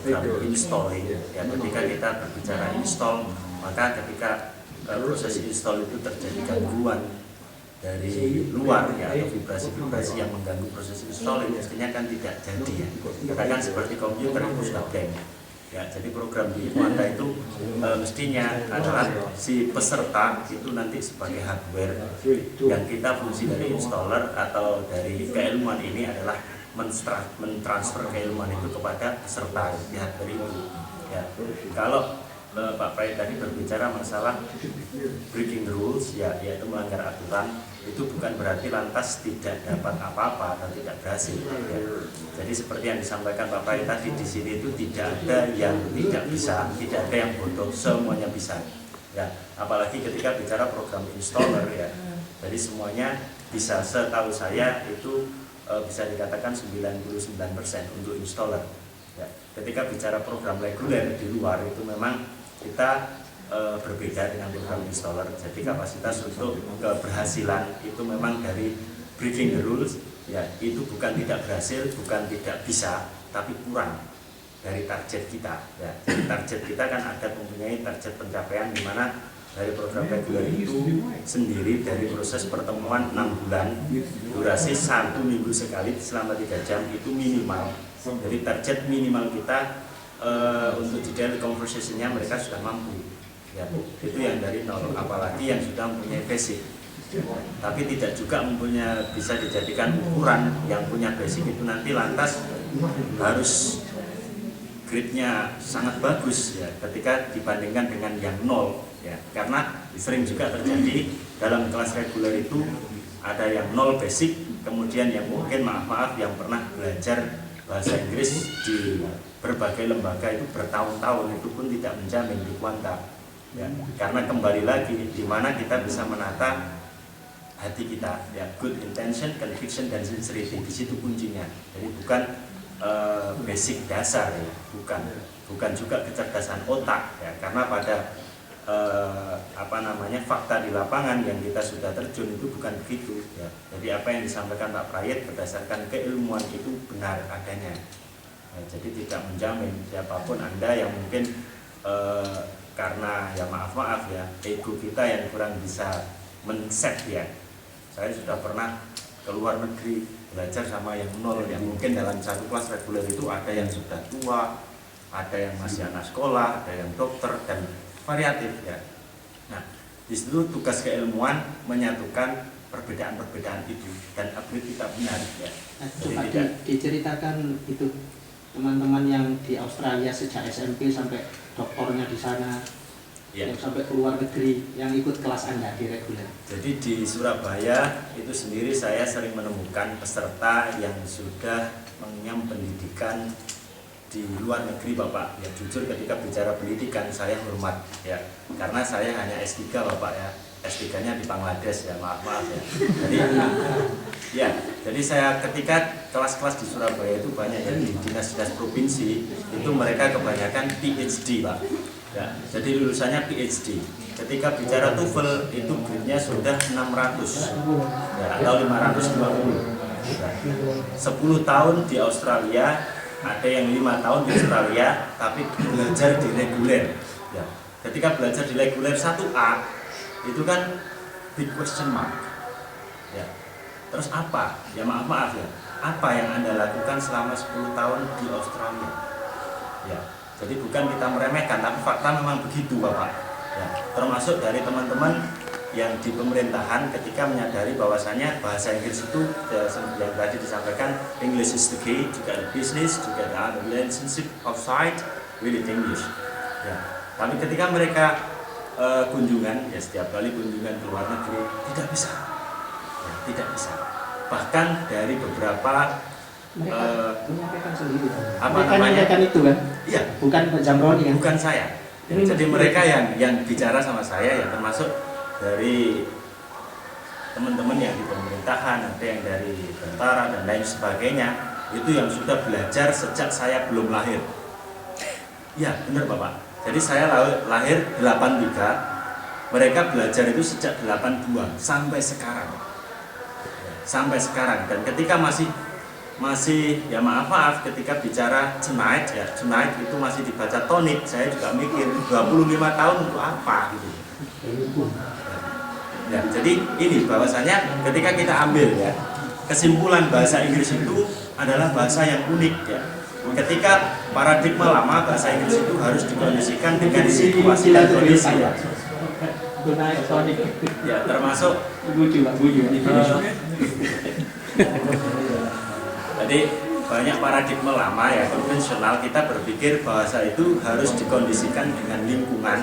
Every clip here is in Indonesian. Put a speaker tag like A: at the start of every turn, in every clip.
A: program installing. Ya, ketika kita berbicara install, maka ketika proses install itu terjadi gangguan dari luar ya, atau vibrasi-vibrasi yang mengganggu proses installing, mestinya kan tidak jadi ya. Katakan seperti komputer itu sudah blank. Ya, jadi program di Wanda itu mestinya adalah si peserta itu nanti sebagai hardware yang kita fungsi dari installer atau dari keilmuan ini adalah mentransfer keilmuan itu kepada peserta di hardware itu. Ya, kalau Pak Prai tadi berbicara masalah breaking the rules, ya, yaitu melanggar aturan, itu bukan berarti lantas tidak dapat apa-apa atau tidak berhasil. Ya. Jadi seperti yang disampaikan Pak Prai tadi, di sini itu tidak ada yang tidak bisa, tidak ada yang bodoh, semuanya bisa. Ya, apalagi ketika bicara program installer ya, jadi semuanya bisa. Setahu saya itu bisa dikatakan 99% untuk installer. Ya, ketika bicara program reguler di luar itu memang kita berbeda dengan program installer. Jadi kapasitas untuk keberhasilan itu memang dari breaking the rules ya, itu bukan tidak berhasil, bukan tidak bisa, tapi kurang dari target kita ya. Jadi target kita kan ada mempunyai target pencapaian, di mana dari program reguler itu sendiri dari proses pertemuan 6 bulan, durasi 1 minggu sekali selama 3 jam itu minimal. Jadi target minimal kita untuk di daily conversation-nya mereka sudah mampu ya, itu yang dari nol, apalagi yang sudah mempunyai basic. Tapi tidak juga mempunyai, bisa dijadikan ukuran yang punya basic itu nanti lantas harus grade-nya sangat bagus ya ketika dibandingkan dengan yang nol ya, karena sering juga terjadi dalam kelas reguler itu ada yang nol basic, kemudian yang mungkin maaf yang pernah belajar bahasa Inggris di berbagai lembaga itu bertahun-tahun, itu pun tidak menjamin di Quanta ya, karena kembali lagi di mana kita bisa menata hati kita ya, good intention, conviction, dan sincerity, di situ kuncinya. Jadi bukan basic dasar ya, bukan juga kecerdasan otak ya, karena pada fakta di lapangan yang kita sudah terjun itu bukan begitu ya. Jadi apa yang disampaikan Pak Prayet berdasarkan keilmuan itu benar adanya ya, jadi tidak menjamin siapapun Anda yang mungkin karena ya maaf ya ego kita yang kurang bisa men-set ya. Saya sudah pernah ke luar negeri belajar sama yang nol, yang mungkin dalam satu kelas reguler itu ada yang sudah tua, ada yang masih anak sekolah, ada yang dokter, dan variatif ya. Nah, di situ tugas keilmuan menyatukan perbedaan-perbedaan itu dan upgrade kita benar ya.
B: Jadi tidak diceritakan itu teman-teman yang di Australia sejak SMP sampai doktornya di sana ya, yang sampai ke luar negeri yang ikut kelas Anda di reguler.
A: Jadi di Surabaya itu sendiri saya sering menemukan peserta yang sudah mengenyam pendidikan di luar negeri Bapak ya. Jujur ketika bicara pendidikan saya hormat ya, karena saya hanya S3 Bapak ya, S3-nya di Bangladesh ya, maaf ya. Jadi ya, jadi saya ketika kelas-kelas di Surabaya itu banyak yang di dinas-dinas provinsi itu mereka kebanyakan PhD Pak ya, jadi lulusannya PhD. Ketika bicara TOEFL itu grade-nya sudah 600 ya, atau 520 ya. 10 tahun di Australia, ada yang 5 tahun di Australia, tapi belajar di reguler ya. Ketika belajar di reguler 1A itu kan big question mark ya. Terus apa? Ya maaf ya, apa yang Anda lakukan selama 10 tahun di Australia ya. Jadi bukan kita meremehkan, tapi fakta memang begitu Bapak ya. Termasuk dari teman-teman yang di pemerintahan ketika menyadari bahwasanya bahasa Inggris itu yang tadi disampaikan, English is the key, juga ada business, juga ada relationship outside with English ya. Tapi ketika mereka kunjungan ya, setiap kali kunjungan ke luar negeri tidak bisa ya, tidak bisa. Bahkan dari beberapa
B: menyampaikan sendiri
A: apa namanya
B: itu kan
A: iya,
B: bukan Pak Jamroni kan,
A: bukan saya ya, jadi mereka yang bicara sama saya ya, termasuk dari teman-teman yang di pemerintahan, ada yang dari tentara dan lain sebagainya, itu yang sudah belajar sejak saya belum lahir ya. Benar Bapak, jadi saya lahir 83, mereka belajar itu sejak 82 sampai sekarang ya, sampai sekarang. Dan ketika masih masih ya maaf ketika bicara tonight ya, tonight itu masih dibaca tonic, saya juga mikir 25 tahun untuk apa gitu. Ya, jadi ini bahwasanya ketika kita ambil ya, kesimpulan bahasa Inggris itu adalah bahasa yang unik ya. Ketika paradigma lama bahasa Inggris itu harus dikondisikan dengan situasi dan kondisi ya. Ya, termasuk jadi banyak paradigma lama ya konvensional, kita berpikir bahasa itu harus dikondisikan dengan lingkungan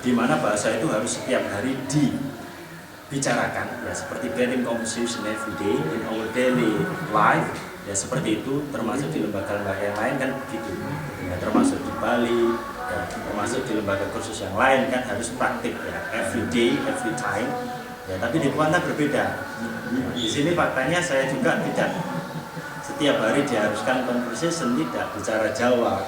A: di mana bahasa itu harus setiap hari dibicarakan ya, seperti planning conversation every day in our daily life ya, seperti itu, termasuk di lembaga-lembaga yang lain kan begitu ya, termasuk di Bali ya, termasuk di lembaga kursus yang lain kan harus praktik ya, every day every time ya, tapi di Kuanta berbeda. Di sini faktanya saya juga tidak setiap hari diharuskan conversation, tidak bicara Jawa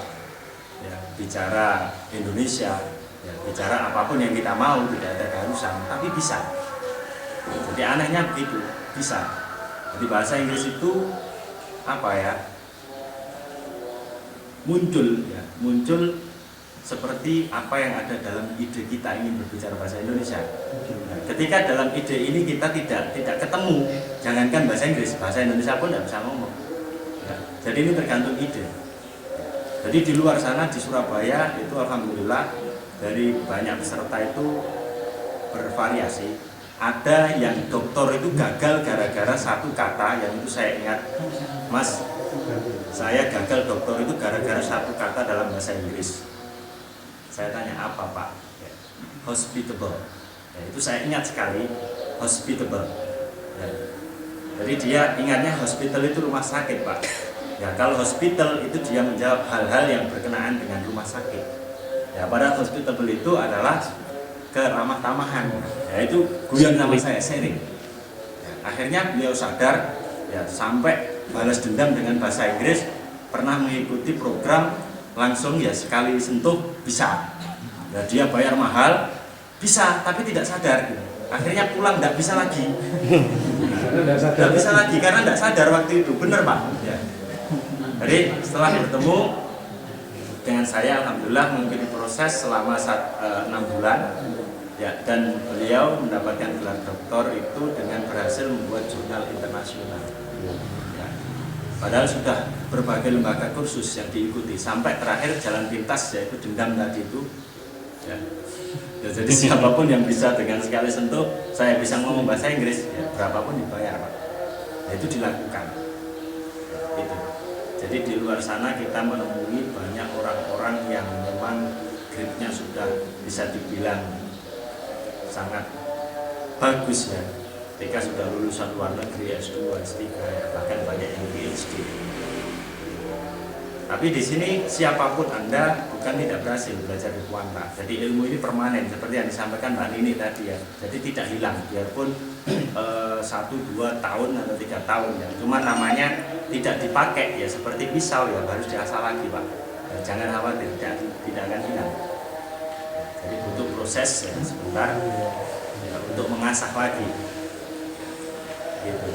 A: ya, bicara Indonesia ya, bicara apapun yang kita mau, tidak ada keharusan, tapi bisa. Jadi anehnya begitu, bisa. Jadi bahasa Inggris itu apa ya, muncul seperti apa yang ada dalam ide kita ingin berbicara bahasa Indonesia. Nah, ketika dalam ide ini kita tidak ketemu, jangankan bahasa Inggris, bahasa Indonesia pun tidak bisa ngomong ya, jadi ini tergantung ide. Jadi di luar sana di Surabaya itu alhamdulillah dari banyak peserta itu bervariasi. Ada yang doktor itu gagal gara-gara satu kata, yang itu saya ingat, Mas, saya gagal doktor itu gara-gara satu kata dalam bahasa Inggris. Saya tanya apa Pak? Ya, hospitable. Ya, itu saya ingat sekali, hospitable. Ya, jadi dia ingatnya hospital itu rumah sakit Pak. Ya, kalau hospital itu dia menjawab hal-hal yang berkenaan dengan rumah sakit. Ya, padahal hospitable itu adalah keramah-tamahan, ya itu guyon sama saya sharing ya, akhirnya beliau sadar ya, sampai balas dendam dengan bahasa Inggris, pernah mengikuti program langsung ya sekali sentuh bisa ya, dia bayar mahal bisa tapi tidak sadar gitu. Akhirnya pulang tidak bisa lagi tidak bisa lagi karena tidak sadar waktu itu, benar Pak ya. Jadi setelah bertemu dengan saya, alhamdulillah mengikuti proses selama 6 bulan ya, dan beliau mendapatkan gelar doktor itu dengan berhasil membuat jurnal internasional ya. Padahal sudah berbagai lembaga kursus yang diikuti sampai terakhir jalan pintas yaitu dendam tadi itu ya. Ya, jadi siapapun yang bisa dengan sekali sentuh saya bisa ngomong bahasa Inggris ya, berapapun dibayar Pak ya, itu dilakukan itu. Jadi di luar sana kita menemui banyak orang-orang yang memang grade-nya sudah bisa dibilang sangat bagus ya, ketika sudah lulusan luar negeri S2, S3 ya, bahkan banyak yang PhD. Tapi di sini siapapun Anda bukan tidak berhasil belajar di Kuanta. Jadi ilmu ini permanen seperti yang disampaikan Mbak Nini tadi ya. Jadi tidak hilang biarpun 1, 2 tahun atau 3 tahun ya. Cuma namanya tidak dipakai ya, seperti pisau ya, harus diasah lagi Pak. Ya, jangan khawatir, tidak akan hilang. Jadi butuh proses ya, sebentar ya, untuk mengasah lagi. Gitu.